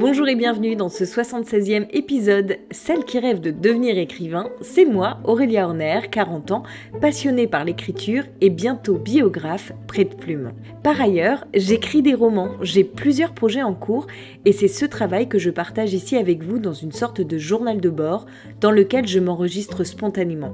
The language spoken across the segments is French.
Bonjour et bienvenue dans ce 76e épisode. Celle qui rêve de devenir écrivain, c'est moi, Aurélia Horner, 40 ans, passionnée par l'écriture et bientôt biographe près de plume. Par ailleurs, j'écris des romans, j'ai plusieurs projets en cours et c'est ce travail que je partage ici avec vous dans une sorte de journal de bord dans lequel je m'enregistre spontanément.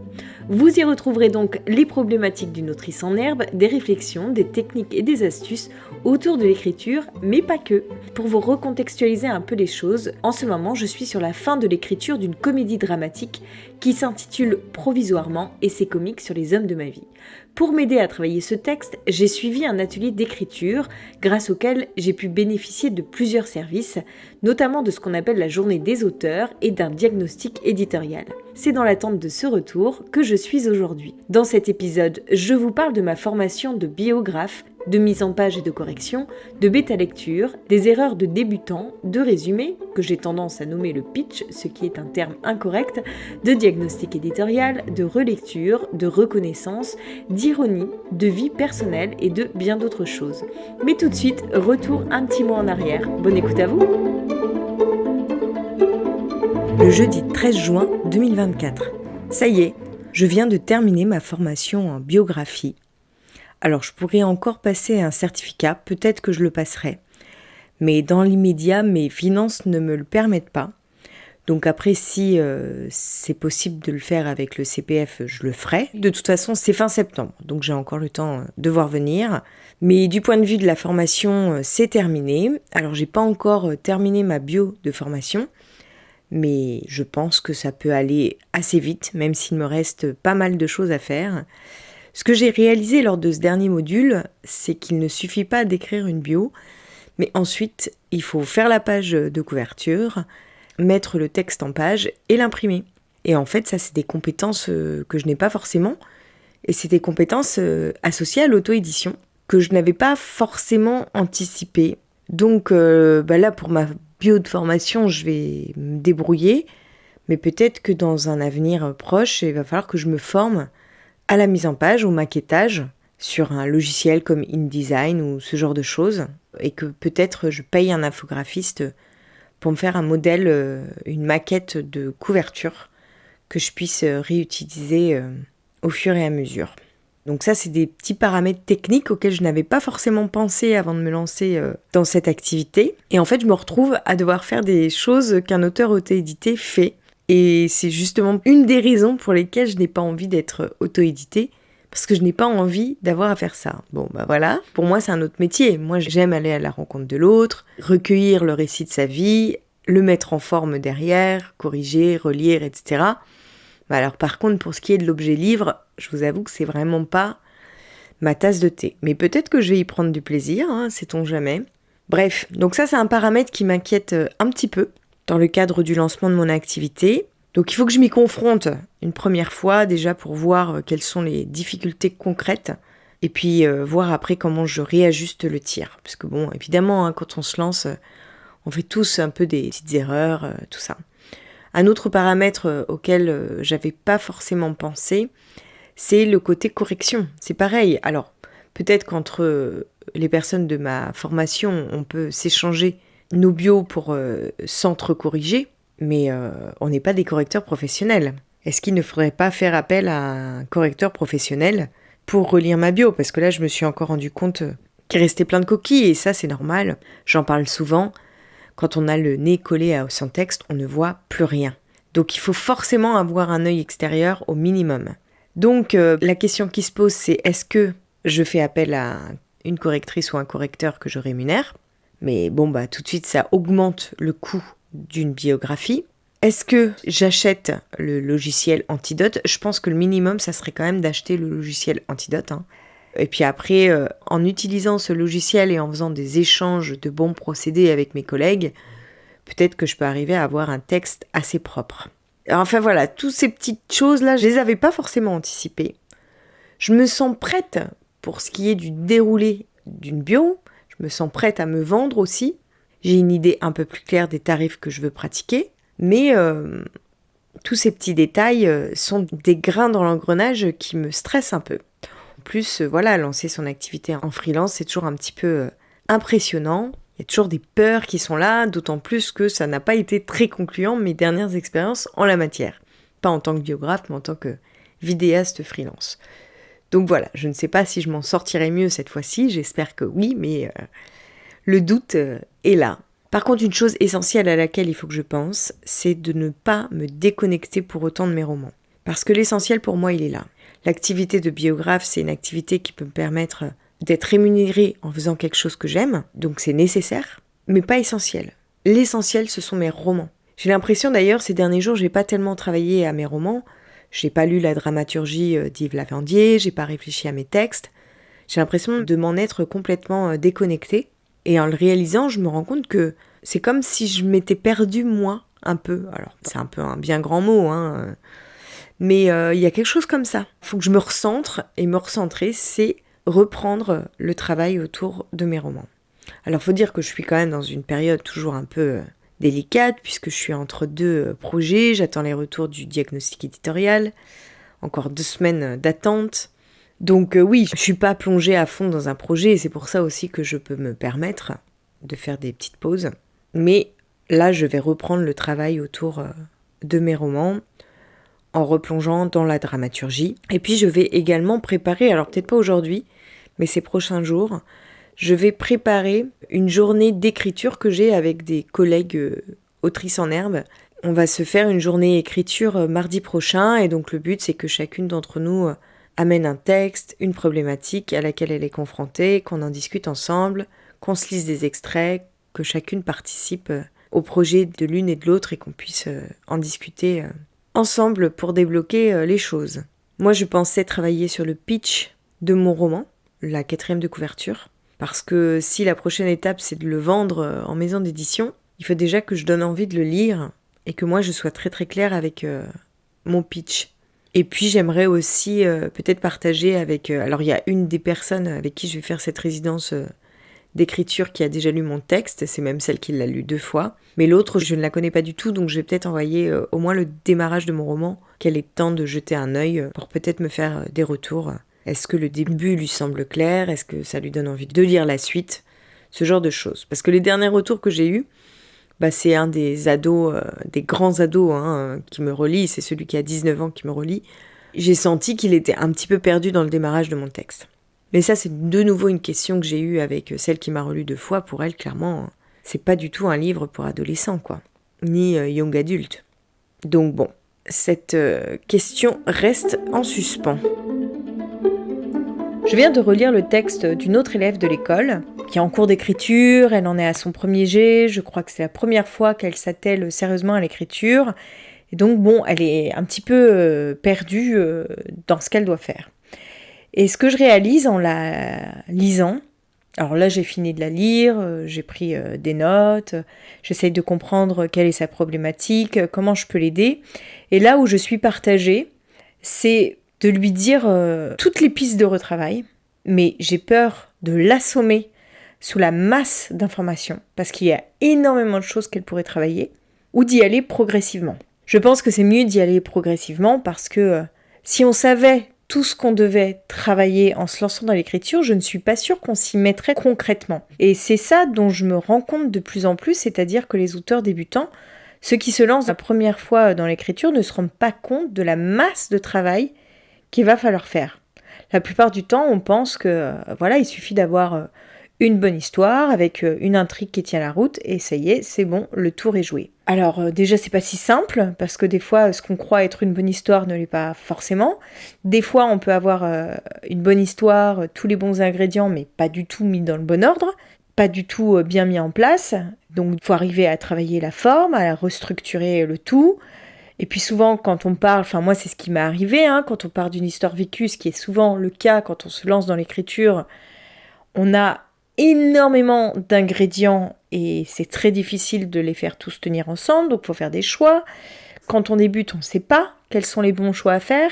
Vous y retrouverez donc les problématiques d'une autrice en herbe, des réflexions, des techniques et des astuces autour de l'écriture, mais pas que. Pour vous recontextualiser un peu les choses, en ce moment je suis sur la fin de l'écriture d'une comédie dramatique qui s'intitule Provisoirement et c'est comique sur les hommes de ma vie. Pour m'aider à travailler ce texte, j'ai suivi un atelier d'écriture grâce auquel j'ai pu bénéficier de plusieurs services, notamment de ce qu'on appelle la journée des auteurs et d'un diagnostic éditorial. C'est dans l'attente de ce retour que je suis aujourd'hui. Dans cet épisode, je vous parle de ma formation de biographe, de mise en page et de correction, de bêta-lecture, des erreurs de débutant, de résumé, que j'ai tendance à nommer le pitch, ce qui est un terme incorrect, de diagnostic éditorial, de relecture, de reconnaissance, d'ironie, de vie personnelle et de bien d'autres choses. Mais tout de suite, retour un petit mois en arrière. Bonne écoute à vous! Le jeudi 13 juin 2024. Ça y est, je viens de terminer ma formation en biographie. Alors je pourrais encore passer un certificat, peut-être que je le passerai. Mais dans l'immédiat, mes finances ne me le permettent pas. Donc après, si c'est possible de le faire avec le CPF, je le ferai. De toute façon, c'est fin septembre, donc j'ai encore le temps de voir venir. Mais du point de vue de la formation, c'est terminé. Alors j'ai pas encore terminé ma bio de formation, mais je pense que ça peut aller assez vite, même s'il me reste pas mal de choses à faire. Ce que j'ai réalisé lors de ce dernier module, c'est qu'il ne suffit pas d'écrire une bio, mais ensuite, il faut faire la page de couverture, mettre le texte en page et l'imprimer. Et en fait, ça, c'est des compétences que je n'ai pas forcément, et c'est des compétences associées à l'auto-édition, que je n'avais pas forcément anticipées. Donc là, pour ma bio de formation, je vais me débrouiller, mais peut-être que dans un avenir proche, il va falloir que je me forme à la mise en page, au maquettage, sur un logiciel comme InDesign ou ce genre de choses, et que peut-être je paye un infographiste pour me faire un modèle, une maquette de couverture que je puisse réutiliser au fur et à mesure. Donc ça, c'est des petits paramètres techniques auxquels je n'avais pas forcément pensé avant de me lancer dans cette activité. Et en fait, je me retrouve à devoir faire des choses qu'un auteur auto-édité fait. Et c'est justement une des raisons pour lesquelles je n'ai pas envie d'être auto-éditée, parce que je n'ai pas envie d'avoir à faire ça. Bon, voilà, pour moi c'est un autre métier. Moi j'aime aller à la rencontre de l'autre, recueillir le récit de sa vie, le mettre en forme derrière, corriger, relire, etc. Alors par contre, pour ce qui est de l'objet livre, je vous avoue que c'est vraiment pas ma tasse de thé. Mais peut-être que je vais y prendre du plaisir, sait-on jamais. Bref, donc ça c'est un paramètre qui m'inquiète un petit peu dans le cadre du lancement de mon activité. Donc il faut que je m'y confronte une première fois déjà pour voir quelles sont les difficultés concrètes et puis voir après comment je réajuste le tir. Parce que bon, évidemment, quand on se lance, on fait tous un peu des petites erreurs, tout ça. Un autre paramètre auquel j'avais pas forcément pensé, c'est le côté correction. C'est pareil. Alors peut-être qu'entre les personnes de ma formation, on peut s'échanger nos bios pour s'entre-corriger, mais on n'est pas des correcteurs professionnels. Est-ce qu'il ne faudrait pas faire appel à un correcteur professionnel pour relire ma bio ? Parce que là, je me suis encore rendu compte qu'il restait plein de coquilles, et ça, c'est normal. J'en parle souvent. Quand on a le nez collé à son texte, on ne voit plus rien. Donc, il faut forcément avoir un œil extérieur au minimum. Donc, la question qui se pose, c'est est-ce que je fais appel à une correctrice ou un correcteur que je rémunère ? Mais bon, tout de suite, ça augmente le coût d'une biographie. Est-ce que j'achète le logiciel Antidote ? Je pense que le minimum, ça serait quand même d'acheter le logiciel Antidote. Et puis après, en utilisant ce logiciel et en faisant des échanges de bons procédés avec mes collègues, peut-être que je peux arriver à avoir un texte assez propre. Enfin voilà, toutes ces petites choses-là, je les avais pas forcément anticipées. Je me sens prête pour ce qui est du déroulé d'une bio. Je me sens prête à me vendre aussi. J'ai une idée un peu plus claire des tarifs que je veux pratiquer. Mais tous ces petits détails sont des grains dans l'engrenage qui me stressent un peu. En plus, lancer son activité en freelance, c'est toujours un petit peu impressionnant. Il Il y a toujours des peurs qui sont là, d'autant plus que ça n'a pas été très concluant mes dernières expériences en la matière. Pas en tant que biographe, mais en tant que vidéaste freelance. Donc voilà, je ne sais pas si je m'en sortirai mieux cette fois-ci, j'espère que oui, mais le doute est là. Par contre, une chose essentielle à laquelle il faut que je pense, c'est de ne pas me déconnecter pour autant de mes romans. Parce que l'essentiel pour moi, il est là. L'activité de biographe, c'est une activité qui peut me permettre d'être rémunérée en faisant quelque chose que j'aime, donc c'est nécessaire, mais pas essentiel. L'essentiel, ce sont mes romans. J'ai l'impression d'ailleurs, ces derniers jours, j'ai pas tellement travaillé à mes romans, j'ai pas lu la dramaturgie d'Yves Lavandier, j'ai pas réfléchi à mes textes, j'ai l'impression de m'en être complètement déconnectée, et en le réalisant, je me rends compte que c'est comme si je m'étais perdue moi, un peu. Alors, c'est un peu un bien grand mot, mais il y a quelque chose comme ça. Il faut que je me recentre, et me recentrer, c'est reprendre le travail autour de mes romans. Alors, faut dire que je suis quand même dans une période toujours un peu délicate, puisque je suis entre deux projets, j'attends les retours du diagnostic éditorial, encore 2 semaines d'attente. Donc oui, je suis pas plongée à fond dans un projet, et c'est pour ça aussi que je peux me permettre de faire des petites pauses. Mais là, je vais reprendre le travail autour de mes romans, en replongeant dans la dramaturgie. Et puis je vais également préparer, alors peut-être pas aujourd'hui, mais ces prochains jours, je vais préparer une journée d'écriture que j'ai avec des collègues autrices en herbe. On va se faire une journée écriture mardi prochain, et donc le but c'est que chacune d'entre nous amène un texte, une problématique à laquelle elle est confrontée, qu'on en discute ensemble, qu'on se lise des extraits, que chacune participe au projet de l'une et de l'autre et qu'on puisse en discuter ensemble pour débloquer les choses. Moi, je pensais travailler sur le pitch de mon roman, la 4e de couverture, parce que si la prochaine étape, c'est de le vendre en maison d'édition, il faut déjà que je donne envie de le lire et que moi, je sois très très claire avec mon pitch. Et puis, j'aimerais aussi peut-être partager avec... alors, il y a une des personnes avec qui je vais faire cette résidence d'écriture qui a déjà lu mon texte, c'est même celle qui l'a lu 2 fois. Mais l'autre, je ne la connais pas du tout, donc je vais peut-être envoyer au moins le démarrage de mon roman, qu'elle ait le temps de jeter un œil pour peut-être me faire des retours. Est-ce que le début lui semble clair ? Est-ce que ça lui donne envie de lire la suite ? Ce genre de choses. Parce que les derniers retours que j'ai eus, c'est un des ados, des grands ados qui me relit, c'est celui qui a 19 ans qui me relit. J'ai senti qu'il était un petit peu perdu dans le démarrage de mon texte. Mais ça, c'est de nouveau une question que j'ai eue avec celle qui m'a relu 2 fois. Pour elle, clairement, c'est pas du tout un livre pour adolescents, quoi. Ni young adulte. Donc bon, cette question reste en suspens. Je viens de relire le texte d'une autre élève de l'école, qui est en cours d'écriture, elle en est à son premier jet, je crois que c'est la première fois qu'elle s'attelle sérieusement à l'écriture. Et donc bon, elle est un petit peu perdue dans ce qu'elle doit faire. Et ce que je réalise en la lisant, alors là j'ai fini de la lire, j'ai pris des notes, j'essaye de comprendre quelle est sa problématique, comment je peux l'aider. Et là où je suis partagée, c'est de lui dire toutes les pistes de retravail, mais j'ai peur de l'assommer sous la masse d'informations, parce qu'il y a énormément de choses qu'elle pourrait travailler, ou d'y aller progressivement. Je pense que c'est mieux d'y aller progressivement, parce que si on savait tout ce qu'on devait travailler en se lançant dans l'écriture, je ne suis pas sûre qu'on s'y mettrait concrètement. Et c'est ça dont je me rends compte de plus en plus, c'est-à-dire que les auteurs débutants, ceux qui se lancent la première fois dans l'écriture, ne se rendent pas compte de la masse de travail qu'il va falloir faire. La plupart du temps, on pense que il suffit d'avoir une bonne histoire avec une intrigue qui tient la route et ça y est, c'est bon, le tour est joué. Alors déjà, c'est pas si simple parce que des fois, ce qu'on croit être une bonne histoire ne l'est pas forcément. Des fois, on peut avoir une bonne histoire, tous les bons ingrédients, mais pas du tout mis dans le bon ordre, pas du tout bien mis en place. Donc, il faut arriver à travailler la forme, à restructurer le tout. Et puis souvent, quand on parle, moi c'est ce qui m'est arrivé, quand on part d'une histoire vécue, ce qui est souvent le cas quand on se lance dans l'écriture, on a énormément d'ingrédients et c'est très difficile de les faire tous tenir ensemble, donc il faut faire des choix. Quand on débute, on ne sait pas quels sont les bons choix à faire,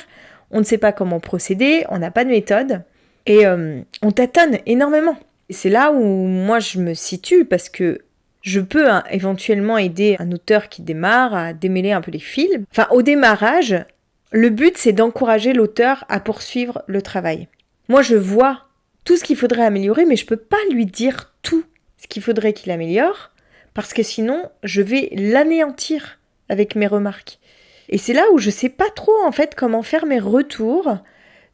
on ne sait pas comment procéder, on n'a pas de méthode et on tâtonne énormément. Et c'est là où moi je me situe parce que je peux éventuellement aider un auteur qui démarre à démêler un peu les fils. Au démarrage, le but c'est d'encourager l'auteur à poursuivre le travail. Moi je vois tout ce qu'il faudrait améliorer, mais je peux pas lui dire tout ce qu'il faudrait qu'il améliore, parce que sinon, je vais l'anéantir avec mes remarques. Et c'est là où je sais pas trop, en fait, comment faire mes retours,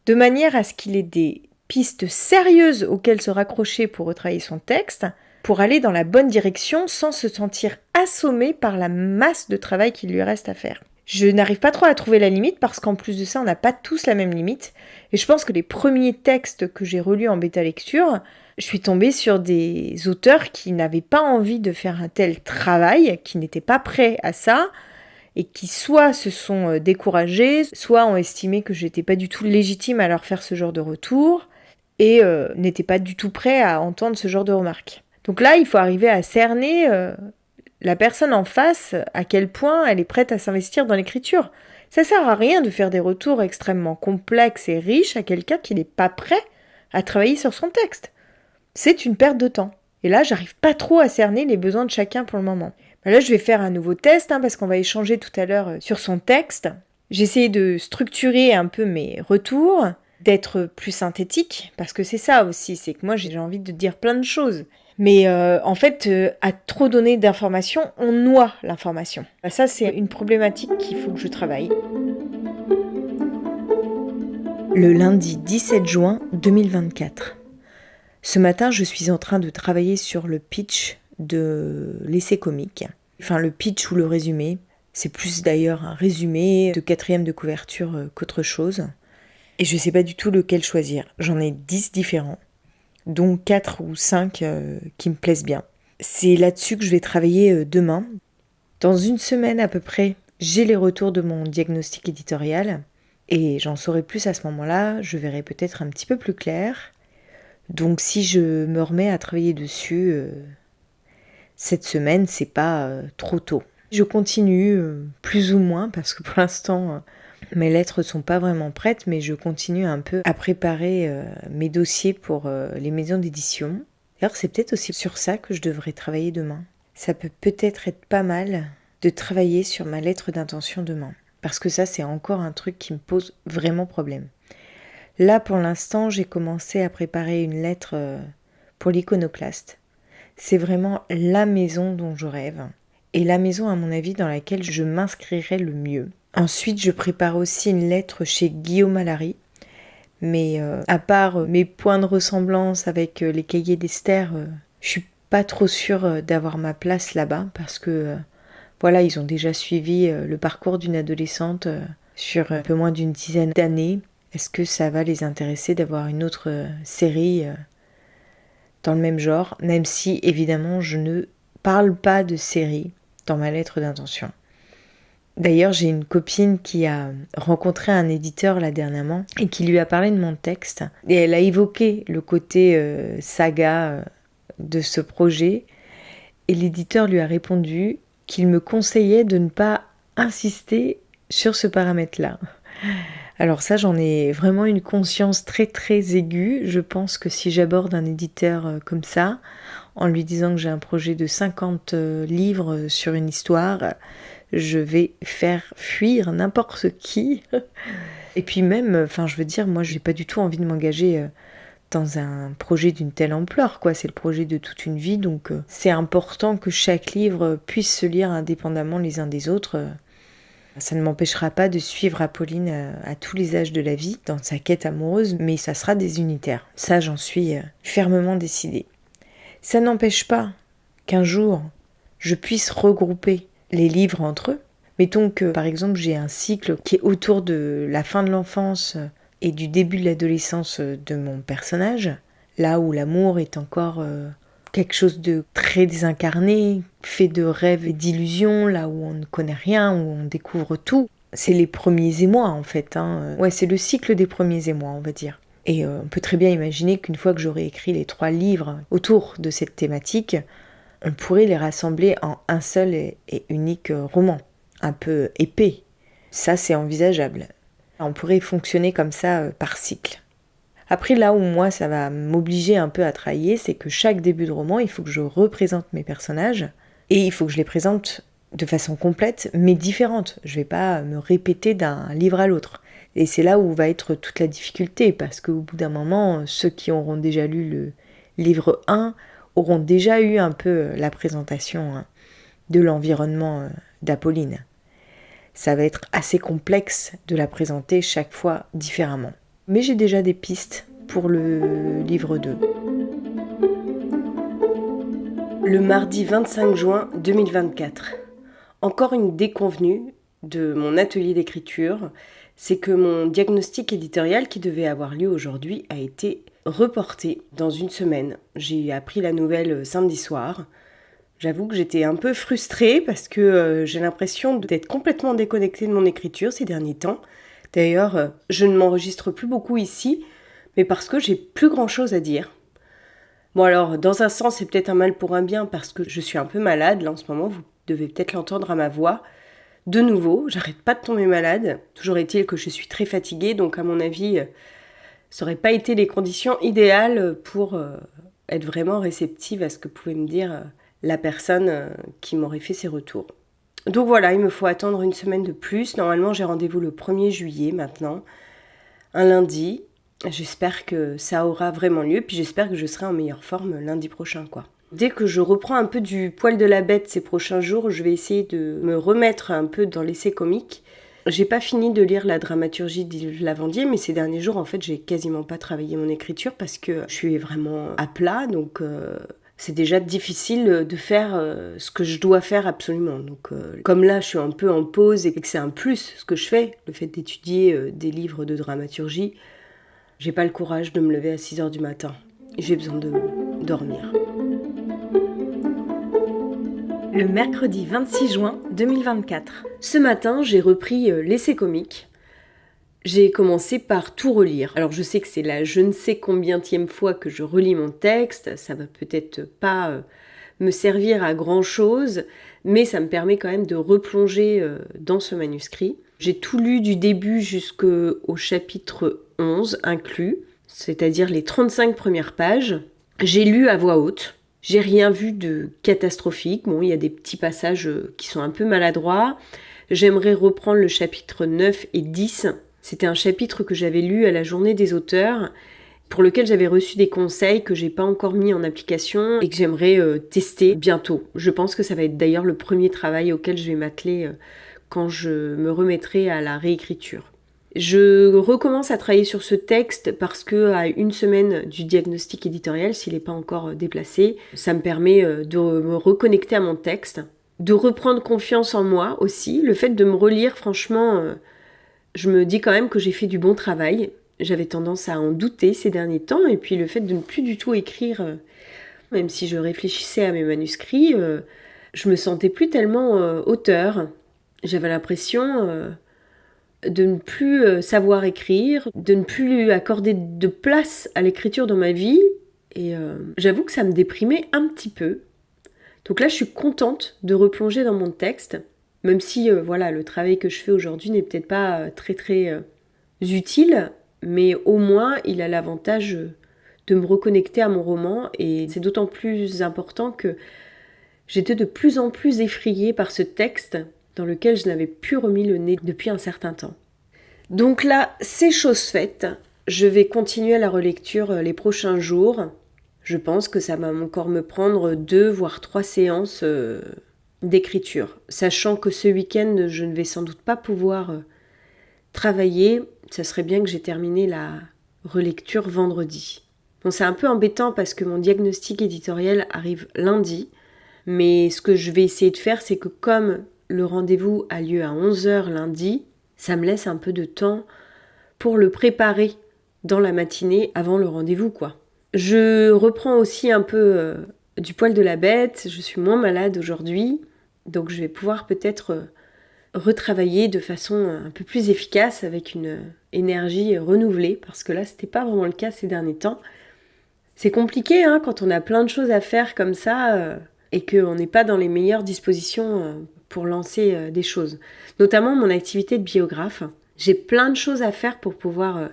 de manière à ce qu'il ait des pistes sérieuses auxquelles se raccrocher pour retravailler son texte, pour aller dans la bonne direction sans se sentir assommé par la masse de travail qu'il lui reste à faire. Je n'arrive pas trop à trouver la limite parce qu'en plus de ça, on n'a pas tous la même limite. Et je pense que les premiers textes que j'ai relus en bêta lecture, je suis tombée sur des auteurs qui n'avaient pas envie de faire un tel travail, qui n'étaient pas prêts à ça, et qui soit se sont découragés, soit ont estimé que j'étais pas du tout légitime à leur faire ce genre de retour, et n'étaient pas du tout prêts à entendre ce genre de remarques. Donc là, il faut arriver à cerner la personne en face, à quel point elle est prête à s'investir dans l'écriture. Ça sert à rien de faire des retours extrêmement complexes et riches à quelqu'un qui n'est pas prêt à travailler sur son texte. C'est une perte de temps. Et là, j'arrive pas trop à cerner les besoins de chacun pour le moment. Là, je vais faire un nouveau test, parce qu'on va échanger tout à l'heure sur son texte. J'ai essayé de structurer un peu mes retours, d'être plus synthétique, parce que c'est ça aussi, c'est que moi j'ai envie de dire plein de choses. Mais en fait, à trop donner d'informations, on noie l'information. Ça, c'est une problématique qu'il faut que je travaille. Le lundi 17 juin 2024. Ce matin, je suis en train de travailler sur le pitch de l'essai comique. Enfin, le pitch ou le résumé. C'est plus d'ailleurs un résumé de 4e de couverture qu'autre chose. Et je ne sais pas du tout lequel choisir. J'en ai 10 différents, dont 4 ou 5 qui me plaisent bien. C'est là-dessus que je vais travailler demain. Dans une semaine à peu près, j'ai les retours de mon diagnostic éditorial. Et j'en saurai plus à ce moment-là. Je verrai peut-être un petit peu plus clair. Donc si je me remets à travailler dessus cette semaine, c'est pas trop tôt. Je continue plus ou moins parce que pour l'instant mes lettres sont pas vraiment prêtes, mais je continue un peu à préparer mes dossiers pour les maisons d'édition. D'ailleurs, c'est peut-être aussi sur ça que je devrais travailler demain. Ça peut peut-être être pas mal de travailler sur ma lettre d'intention demain, parce que ça c'est encore un truc qui me pose vraiment problème. Là, pour l'instant, j'ai commencé à préparer une lettre pour l'Iconoclaste. C'est vraiment la maison dont je rêve. Et la maison, à mon avis, dans laquelle je m'inscrirai le mieux. Ensuite, je prépare aussi une lettre chez Guillaume Allary. Mais à part mes points de ressemblance avec les cahiers d'Esther, je suis pas trop sûre d'avoir ma place là-bas. Parce que, voilà, ils ont déjà suivi le parcours d'une adolescente sur un peu moins d'une dizaine d'années. Est-ce que ça va les intéresser d'avoir une autre série dans le même genre, même si évidemment je ne parle pas de série dans ma lettre d'intention. D'ailleurs, j'ai une copine qui a rencontré un éditeur là dernièrement et qui lui a parlé de mon texte. Et elle a évoqué le côté saga de ce projet. Et l'éditeur lui a répondu qu'il me conseillait de ne pas insister sur ce paramètre-là. Alors ça, j'en ai vraiment une conscience très très aiguë. Je pense que si j'aborde un éditeur comme ça, en lui disant que j'ai un projet de 50 livres sur une histoire, je vais faire fuir n'importe qui. Et puis même, je veux dire, moi j'ai pas du tout envie de m'engager dans un projet d'une telle ampleur, quoi. C'est le projet de toute une vie, donc c'est important que chaque livre puisse se lire indépendamment les uns des autres. Ça ne m'empêchera pas de suivre Apolline à tous les âges de la vie dans sa quête amoureuse, mais ça sera des unitaires. Ça, j'en suis fermement décidée. Ça n'empêche pas qu'un jour, je puisse regrouper les livres entre eux. Mettons que, par exemple, j'ai un cycle qui est autour de la fin de l'enfance et du début de l'adolescence de mon personnage, là où l'amour est encore quelque chose de très désincarné, fait de rêves et d'illusions, là où on ne connaît rien, où on découvre tout. C'est les premiers émois en fait. Ouais, c'est le cycle des premiers émois, on va dire. Et on peut très bien imaginer qu'une fois que j'aurai écrit les 3 livres autour de cette thématique, on pourrait les rassembler en un seul et unique roman, un peu épais. Ça, c'est envisageable. On pourrait fonctionner comme ça par cycle. Après, là où moi, ça va m'obliger un peu à travailler, c'est que chaque début de roman, il faut que je représente mes personnages et il faut que je les présente de façon complète, mais différente. Je vais pas me répéter d'un livre à l'autre. Et c'est là où va être toute la difficulté, parce qu'au bout d'un moment, ceux qui auront déjà lu le livre 1 auront déjà eu un peu la présentation de l'environnement d'Apolline. Ça va être assez complexe de la présenter chaque fois différemment. Mais j'ai déjà des pistes pour le livre 2. Le mardi 25 juin 2024. Encore une déconvenue de mon atelier d'écriture, c'est que mon diagnostic éditorial qui devait avoir lieu aujourd'hui a été reporté dans une semaine. J'ai appris la nouvelle samedi soir. J'avoue que j'étais un peu frustrée parce que j'ai l'impression d'être complètement déconnectée de mon écriture ces derniers temps. D'ailleurs, je ne m'enregistre plus beaucoup ici, mais parce que j'ai plus grand chose à dire. Bon alors, dans un sens, c'est peut-être un mal pour un bien parce que je suis un peu malade là en ce moment, vous devez peut-être l'entendre à ma voix. De nouveau, j'arrête pas de tomber malade. Toujours est-il que je suis très fatiguée, donc à mon avis, ça n'aurait pas été les conditions idéales pour être vraiment réceptive à ce que pouvait me dire la personne qui m'aurait fait ses retours. Donc voilà, il me faut attendre une semaine de plus. Normalement, j'ai rendez-vous le 1er juillet maintenant, un lundi. J'espère que ça aura vraiment lieu, puis j'espère que je serai en meilleure forme lundi prochain, quoi. Dès que je reprends un peu du poil de la bête ces prochains jours, je vais essayer de me remettre un peu dans l'essai comique. J'ai pas fini de lire la dramaturgie d'Yves Lavandier, mais ces derniers jours, en fait, j'ai quasiment pas travaillé mon écriture parce que je suis vraiment à plat, donc c'est déjà difficile de faire ce que je dois faire absolument. Donc, comme là, je suis un peu en pause et que c'est un plus ce que je fais, le fait d'étudier des livres de dramaturgie, j'ai pas le courage de me lever à 6h du matin. J'ai besoin de dormir. Le mercredi 26 juin 2024. Ce matin, j'ai repris l'essai comique. J'ai commencé par tout relire. Alors je sais que c'est la je ne sais combienième fois que je relis mon texte, ça va peut-être pas me servir à grand chose, mais ça me permet quand même de replonger dans ce manuscrit. J'ai tout lu du début jusqu'au chapitre 11 inclus, c'est-à-dire les 35 premières pages. J'ai lu à voix haute. J'ai rien vu de catastrophique. Bon, il y a des petits passages qui sont un peu maladroits. J'aimerais reprendre le chapitre 9 et 10. C'était un chapitre que j'avais lu à la journée des auteurs, pour lequel j'avais reçu des conseils que j'ai pas encore mis en application et que j'aimerais tester bientôt. Je pense que ça va être d'ailleurs le premier travail auquel je vais m'atteler quand je me remettrai à la réécriture. Je recommence à travailler sur ce texte parce que à une semaine du diagnostic éditorial, s'il n'est pas encore déplacé, ça me permet de me reconnecter à mon texte, de reprendre confiance en moi aussi. Le fait de me relire, franchement, je me dis quand même que j'ai fait du bon travail. J'avais tendance à en douter ces derniers temps, et puis le fait de ne plus du tout écrire, même si je réfléchissais à mes manuscrits, je me sentais plus tellement auteur. J'avais l'impression de ne plus savoir écrire, de ne plus accorder de place à l'écriture dans ma vie, et j'avoue que ça me déprimait un petit peu. Donc là, je suis contente de replonger dans mon texte, même si voilà, le travail que je fais aujourd'hui n'est peut-être pas très utile, mais au moins il a l'avantage de me reconnecter à mon roman, et c'est d'autant plus important que j'étais de plus en plus effrayée par ce texte dans lequel je n'avais plus remis le nez depuis un certain temps. Donc là, c'est chose faite. Je vais continuer la relecture les prochains jours. Je pense que ça va encore me prendre 2 voire 3 séances d'écriture. Sachant que ce week-end, je ne vais sans doute pas pouvoir travailler. Ça serait bien que j'ai terminé la relecture vendredi. Bon, c'est un peu embêtant parce que mon diagnostic éditorial arrive lundi. Mais ce que je vais essayer de faire, c'est que comme le rendez-vous a lieu à 11h lundi, ça me laisse un peu de temps pour le préparer dans la matinée avant le rendez-vous, quoi. Je reprends aussi un peu du poil de la bête, je suis moins malade aujourd'hui, donc je vais pouvoir peut-être retravailler de façon un peu plus efficace avec une énergie renouvelée, parce que là, c'était pas vraiment le cas ces derniers temps. C'est compliqué hein, quand on a plein de choses à faire comme ça et qu'on n'est pas dans les meilleures dispositions pour lancer des choses. Notamment mon activité de biographe. J'ai plein de choses à faire pour pouvoir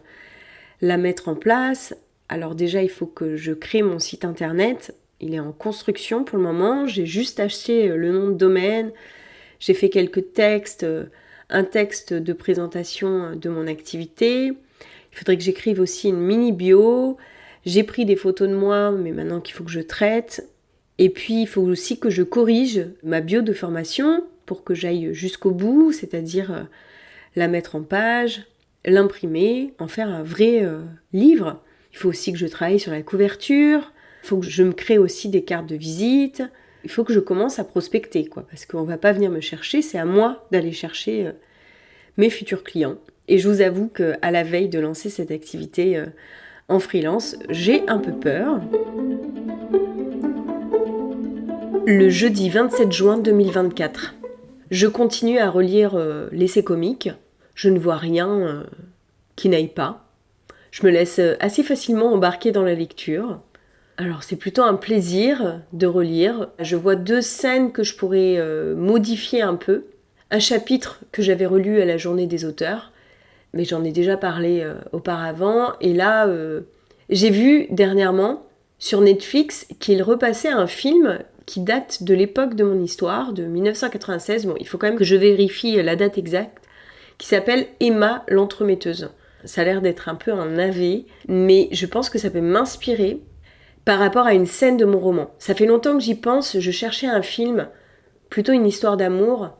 la mettre en place. Alors déjà, il faut que je crée mon site internet. Il est en construction pour le moment. J'ai juste acheté le nom de domaine. J'ai fait quelques textes, un texte de présentation de mon activité. Il faudrait que j'écrive aussi une mini bio. J'ai pris des photos de moi, mais maintenant qu'il faut que je traite. Et puis il faut aussi que je corrige ma bio de formation pour que j'aille jusqu'au bout, c'est-à-dire la mettre en page, l'imprimer, en faire un vrai livre. Il faut aussi que je travaille sur la couverture, il faut que je me crée aussi des cartes de visite, il faut que je commence à prospecter, parce qu'on ne va pas venir me chercher, c'est à moi d'aller chercher mes futurs clients. Et je vous avoue qu'à la veille de lancer cette activité en freelance, j'ai un peu peur. Le jeudi 27 juin 2024, je continue à relire l'essai comique. Je ne vois rien qui n'aille pas. Je me laisse assez facilement embarquer dans la lecture. Alors c'est plutôt un plaisir de relire. Je vois 2 scènes que je pourrais modifier un peu. Un chapitre que j'avais relu à la journée des auteurs, mais j'en ai déjà parlé auparavant. Et là, j'ai vu dernièrement sur Netflix qu'il repassait un film qui date de l'époque de mon histoire, de 1996. Bon, il faut quand même que je vérifie la date exacte, qui s'appelle Emma l'entremetteuse. Ça a l'air d'être un peu un navet, mais je pense que ça peut m'inspirer par rapport à une scène de mon roman. Ça fait longtemps que j'y pense, je cherchais un film, plutôt une histoire d'amour,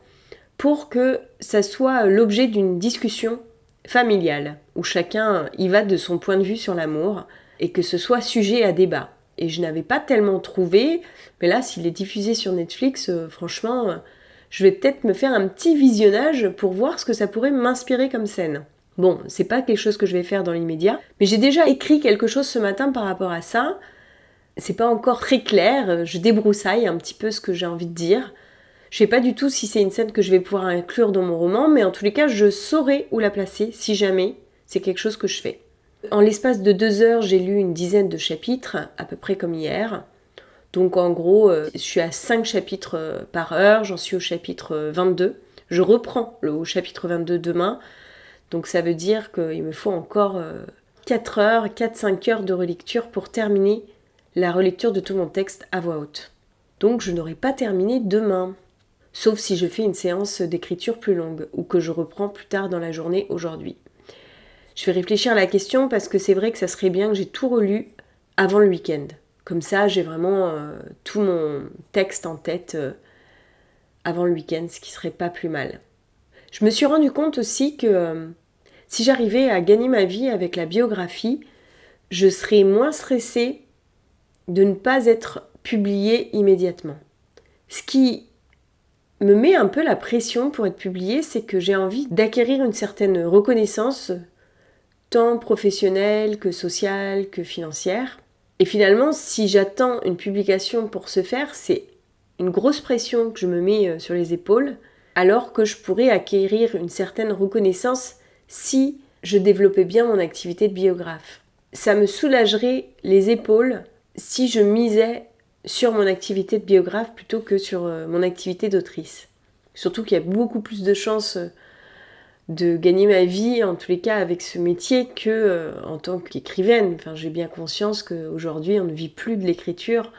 pour que ça soit l'objet d'une discussion familiale, où chacun y va de son point de vue sur l'amour, et que ce soit sujet à débat. Et je n'avais pas tellement trouvé, mais là, s'il est diffusé sur Netflix, franchement, je vais peut-être me faire un petit visionnage pour voir ce que ça pourrait m'inspirer comme scène. Bon, c'est pas quelque chose que je vais faire dans l'immédiat, mais j'ai déjà écrit quelque chose ce matin par rapport à ça. C'est pas encore très clair, je débroussaille un petit peu ce que j'ai envie de dire. Je sais pas du tout si c'est une scène que je vais pouvoir inclure dans mon roman, mais en tous les cas, je saurai où la placer si jamais c'est quelque chose que je fais. En l'espace de 2 heures, j'ai lu une dizaine de chapitres, à peu près comme hier. Donc en gros, je suis à 5 chapitres par heure, j'en suis au chapitre 22. Je reprends au chapitre 22 demain. Donc ça veut dire qu'il me faut encore 4 heures, 4-5 heures de relecture pour terminer la relecture de tout mon texte à voix haute. Donc je n'aurai pas terminé demain. Sauf si je fais une séance d'écriture plus longue ou que je reprends plus tard dans la journée aujourd'hui. Je vais réfléchir à la question parce que c'est vrai que ça serait bien que j'ai tout relu avant le week-end. Comme ça, j'ai vraiment tout mon texte en tête avant le week-end, ce qui serait pas plus mal. Je me suis rendu compte aussi que si j'arrivais à gagner ma vie avec la biographie, je serais moins stressée de ne pas être publiée immédiatement. Ce qui me met un peu la pression pour être publiée, c'est que j'ai envie d'acquérir une certaine reconnaissance, tant professionnelle que sociale que financière. Et finalement, si j'attends une publication pour ce faire, c'est une grosse pression que je me mets sur les épaules, alors que je pourrais acquérir une certaine reconnaissance si je développais bien mon activité de biographe. Ça me soulagerait les épaules si je misais sur mon activité de biographe plutôt que sur mon activité d'autrice. Surtout qu'il y a beaucoup plus de chances de gagner ma vie, en tous les cas, avec ce métier que en tant qu'écrivaine. Enfin, j'ai bien conscience qu'aujourd'hui, on ne vit plus de l'écriture,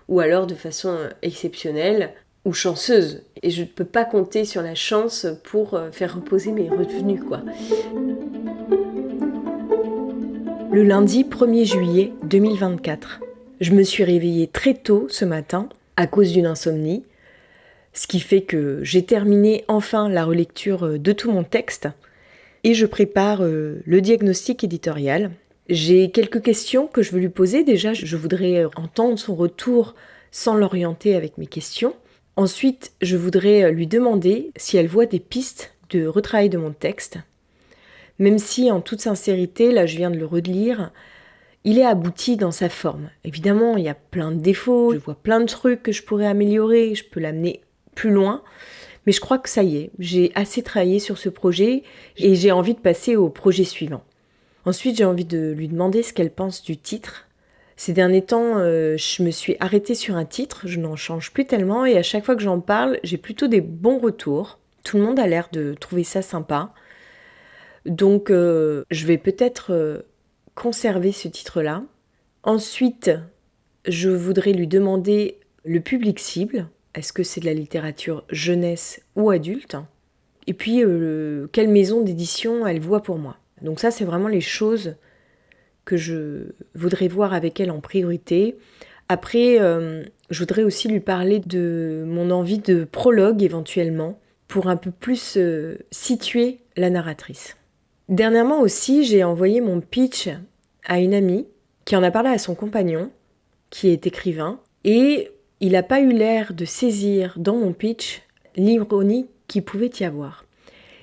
ou alors de façon exceptionnelle ou chanceuse. Et je ne peux pas compter sur la chance pour faire reposer mes revenus, quoi. Le lundi 1er juillet 2024. Je me suis réveillée très tôt ce matin à cause d'une insomnie, ce qui fait que j'ai terminé enfin la relecture de tout mon texte et je prépare le diagnostic éditorial. J'ai quelques questions que je veux lui poser. Déjà, je voudrais entendre son retour sans l'orienter avec mes questions. Ensuite, je voudrais lui demander si elle voit des pistes de retravail de mon texte. Même si, en toute sincérité, là je viens de le relire, il est abouti dans sa forme. Évidemment, il y a plein de défauts, je vois plein de trucs que je pourrais améliorer, je peux l'amener plus loin, mais je crois que ça y est, j'ai assez travaillé sur ce projet et j'ai envie de passer au projet suivant. Ensuite, j'ai envie de lui demander ce qu'elle pense du titre. Ces derniers temps, je me suis arrêtée sur un titre, je n'en change plus tellement et à chaque fois que j'en parle, j'ai plutôt des bons retours. Tout le monde a l'air de trouver ça sympa. Donc, je vais peut-être conserver ce titre-là. Ensuite, je voudrais lui demander le public cible. Est-ce que c'est de la littérature jeunesse ou adulte ? Et puis, quelle maison d'édition elle voit pour moi ? Donc ça, c'est vraiment les choses que je voudrais voir avec elle en priorité, Après, je voudrais aussi lui parler de mon envie de prologue éventuellement, pour un peu plus situer la narratrice. Dernièrement aussi, j'ai envoyé mon pitch à une amie qui en a parlé à son compagnon, qui est écrivain, et il n'a pas eu l'air de saisir dans mon pitch l'ironie qu'il pouvait y avoir.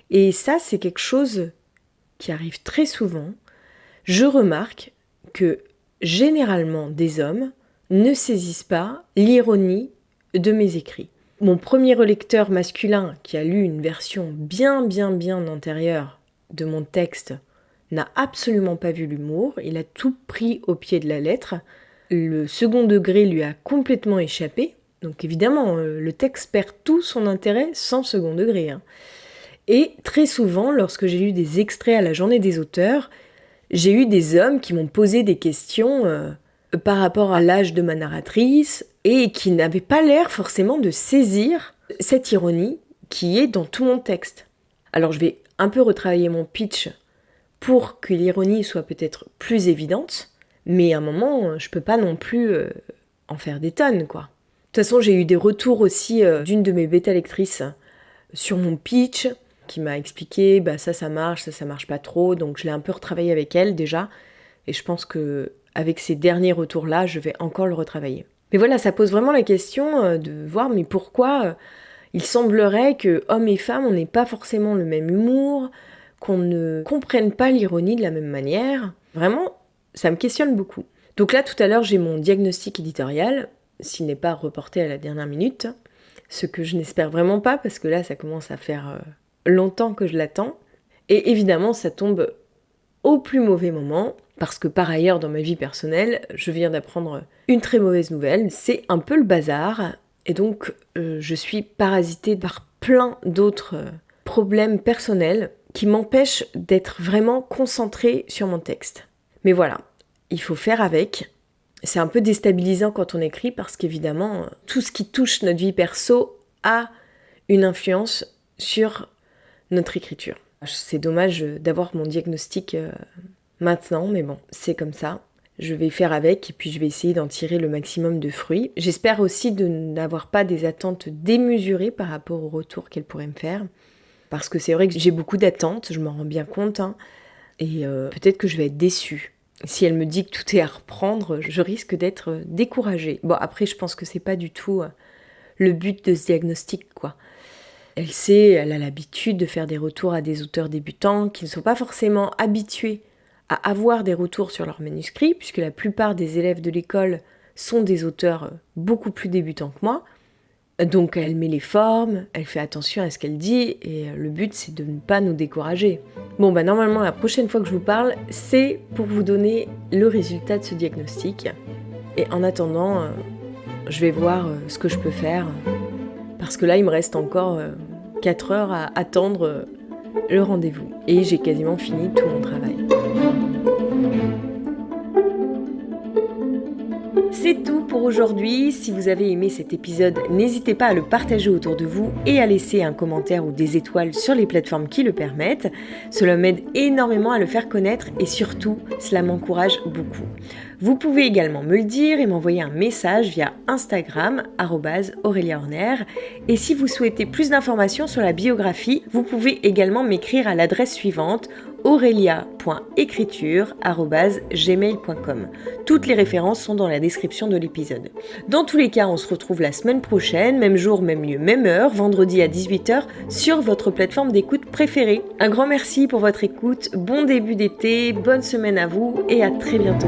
Et ça, c'est quelque chose qui arrive très souvent. Je remarque que généralement des hommes ne saisissent pas l'ironie de mes écrits. Mon premier relecteur masculin qui a lu une version bien antérieure de mon texte n'a absolument pas vu l'humour, il a tout pris au pied de la lettre. Le second degré lui a complètement échappé, donc évidemment le texte perd tout son intérêt sans second degré. Et très souvent, lorsque j'ai lu des extraits à la journée des auteurs, j'ai eu des hommes qui m'ont posé des questions par rapport à l'âge de ma narratrice et qui n'avaient pas l'air forcément de saisir cette ironie qui est dans tout mon texte. Alors je vais un peu retravailler mon pitch pour que l'ironie soit peut-être plus évidente, mais à un moment, je peux pas non plus en faire des tonnes, quoi. De toute façon, j'ai eu des retours aussi d'une de mes bêta-lectrices sur mon pitch, qui m'a expliqué, ça marche, ça marche pas trop, donc je l'ai un peu retravaillé avec elle déjà, et je pense que avec ces derniers retours-là, je vais encore le retravailler. Mais voilà, ça pose vraiment la question de voir, mais pourquoi il semblerait que hommes et femmes, on n'ait pas forcément le même humour, qu'on ne comprenne pas l'ironie de la même manière. Vraiment, ça me questionne beaucoup. Donc là, tout à l'heure, j'ai mon diagnostic éditorial, s'il n'est pas reporté à la dernière minute, ce que je n'espère vraiment pas, parce que là, ça commence à faire longtemps que je l'attends. Et évidemment, ça tombe au plus mauvais moment, parce que par ailleurs, dans ma vie personnelle, je viens d'apprendre une très mauvaise nouvelle. C'est un peu le bazar, et donc je suis parasitée par plein d'autres problèmes personnels qui m'empêchent d'être vraiment concentrée sur mon texte. Mais voilà, il faut faire avec. C'est un peu déstabilisant quand on écrit, parce qu'évidemment, tout ce qui touche notre vie perso a une influence sur notre écriture. C'est dommage d'avoir mon diagnostic maintenant, mais bon, c'est comme ça. Je vais faire avec et puis je vais essayer d'en tirer le maximum de fruits. J'espère aussi de n'avoir pas des attentes démesurées par rapport au retour qu'elle pourrait me faire. Parce que c'est vrai que j'ai beaucoup d'attentes, je m'en rends bien compte. Et peut-être que je vais être déçue. Si elle me dit que tout est à reprendre, je risque d'être découragée. Bon, après, je pense que c'est pas du tout le but de ce diagnostic, quoi. Elle a l'habitude de faire des retours à des auteurs débutants qui ne sont pas forcément habitués à avoir des retours sur leurs manuscrits, puisque la plupart des élèves de l'école sont des auteurs beaucoup plus débutants que moi. Donc elle met les formes, elle fait attention à ce qu'elle dit, et le but c'est de ne pas nous décourager. Bon normalement la prochaine fois que je vous parle, c'est pour vous donner le résultat de ce diagnostic. Et en attendant, je vais voir ce que je peux faire. Parce que là, il me reste encore 4 heures à attendre le rendez-vous. Et j'ai quasiment fini tout mon travail. C'est tout pour aujourd'hui. Si vous avez aimé cet épisode, n'hésitez pas à le partager autour de vous et à laisser un commentaire ou des étoiles sur les plateformes qui le permettent. Cela m'aide énormément à le faire connaître et surtout, cela m'encourage beaucoup. Vous pouvez également me le dire et m'envoyer un message via Instagram @AureliaHorner. Et si vous souhaitez plus d'informations sur la biographie, vous pouvez également m'écrire à l'adresse suivante aurelia.écriture@gmail.com. Toutes les références sont dans la description de l'épisode. Dans tous les cas, on se retrouve la semaine prochaine, même jour, même lieu, même heure, vendredi à 18h, sur votre plateforme d'écoute préférée. Un grand merci pour votre écoute, bon début d'été, bonne semaine à vous et à très bientôt.